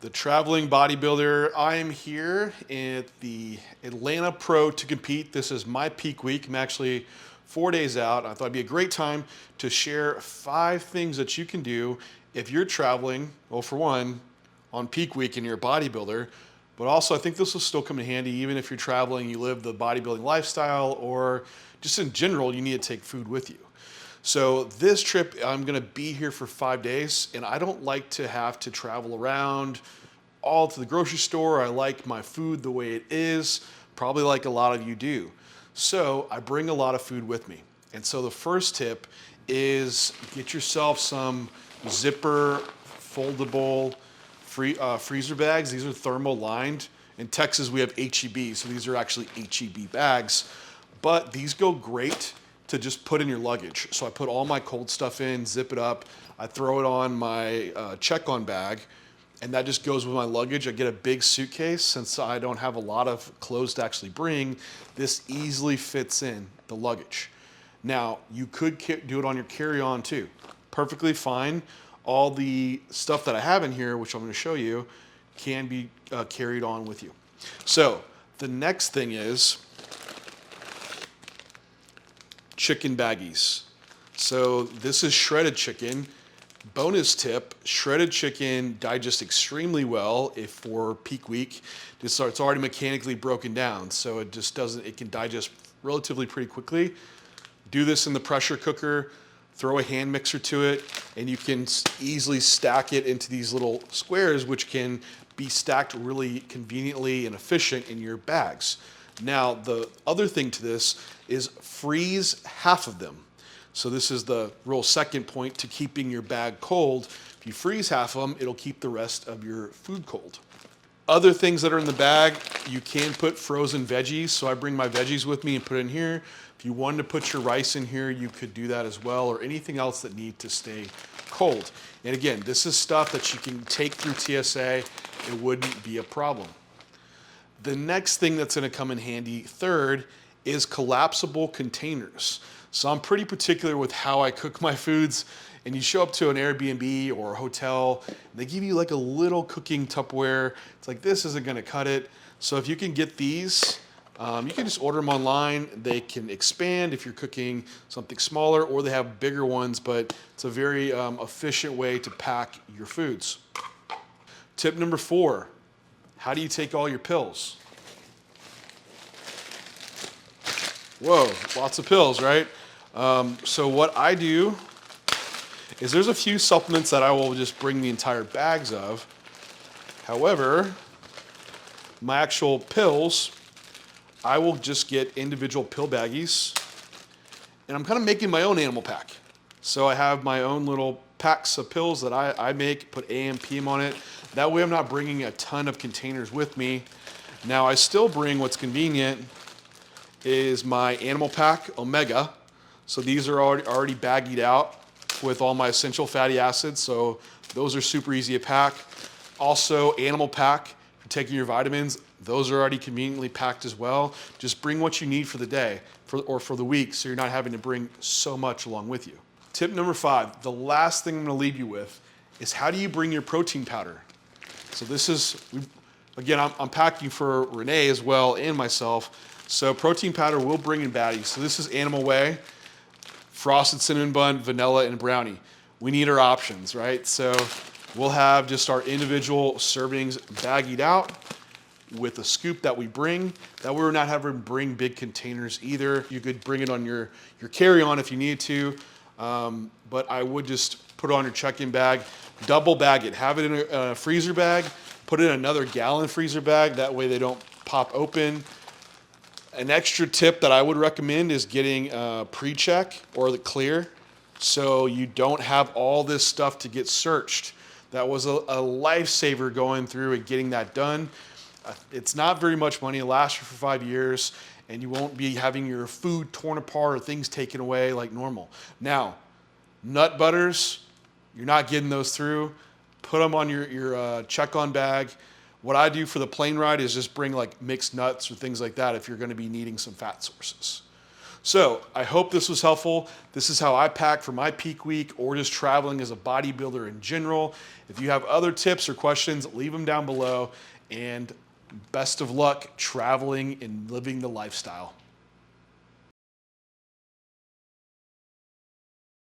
The traveling bodybuilder. I am here at the Atlanta Pro to compete. This is my peak week. I'm actually 4 days out. I thought it'd be a great time to share 5 things that you can do if you're traveling. Well, for one, on peak week and you're a bodybuilder, but also I think this will still come in handy even if you're traveling, you live the bodybuilding lifestyle, or just in general, you need to take food with you. So this trip, I'm gonna be here for 5 days, and I don't like to have to travel around all to the grocery store. I like my food the way it is, probably like a lot of you do. So I bring a lot of food with me. And so the first tip is get yourself some zipper foldable freezer bags. These are thermal lined. In Texas, we have HEB, so these are actually HEB bags, but these go great to just put in your luggage. So I put all my cold stuff in, zip it up, I throw it on my check-on bag, and that just goes with my luggage. I get a big suitcase. Since I don't have a lot of clothes to actually bring, this easily fits in the luggage. Now, you could do it on your carry-on too. Perfectly fine. All the stuff that I have in here, which I'm gonna show you, can be carried on with you. So the next thing is chicken baggies. So this is shredded chicken. Bonus tip, shredded chicken digests extremely well if for peak week. It's already mechanically broken down, so it can digest relatively pretty quickly. Do this in the pressure cooker, throw a hand mixer to it, and you can easily stack it into these little squares, which can be stacked really conveniently and efficient in your bags. Now, the other thing to this is freeze half of them. So this is the real second point to keeping your bag cold. If you freeze half of them, it'll keep the rest of your food cold. Other things that are in the bag, you can put frozen veggies. So I bring my veggies with me and put it in here. If you wanted to put your rice in here, you could do that as well, or anything else that need to stay cold. And again, this is stuff that you can take through TSA. It wouldn't be a problem. The next thing that's gonna come in handy, third, is collapsible containers. So I'm pretty particular with how I cook my foods, and you show up to an Airbnb or a hotel, they give you like a little cooking Tupperware. It's like, this isn't gonna cut it. So if you can get these, you can just order them online. They can expand if you're cooking something smaller, or they have bigger ones, but it's a very efficient way to pack your foods. Tip number 4, how do you take all your pills? Whoa, lots of pills, right? So what I do is there's a few supplements that I will just bring the entire bags of. However, my actual pills, I will just get individual pill baggies, and I'm kind of making my own animal pack. So I have my own little packs of pills that I make, put AM, PM on it. That way I'm not bringing a ton of containers with me. Now I still bring, what's convenient is my animal pack Omega. So these are already baggied out with all my essential fatty acids. So those are super easy to pack. Also animal pack for taking your vitamins. Those are already conveniently packed as well. Just bring what you need for the day or for the week, so you're not having to bring so much along with you. Tip number 5, the last thing I'm gonna leave you with is how do you bring your protein powder? So this is, again, I'm packing for Renee as well and myself. So protein powder will bring in baddies. So this is Animal Whey, frosted cinnamon bun, vanilla, and brownie. We need our options, right? So we'll have just our individual servings baggied out with a scoop that we bring. That way we're not having to bring big containers either. You could bring it on your carry-on if you need to, but I would just put it on your check-in bag, double bag it. Have it in a freezer bag, put it in another gallon freezer bag. That way they don't pop open. An extra tip that I would recommend is getting a pre-check or the clear, so you don't have all this stuff to get searched. That was a lifesaver going through and getting that done. It's not very much money. It'll last you for 5 years, and you won't be having your food torn apart or things taken away like normal. Now, nut butters, you're not getting those through. Put them on your check-on bag. What I do for the plane ride is just bring like mixed nuts or things like that if you're gonna be needing some fat sources. So I hope this was helpful. This is how I pack for my peak week or just traveling as a bodybuilder in general. If you have other tips or questions, leave them down below. And best of luck traveling and living the lifestyle.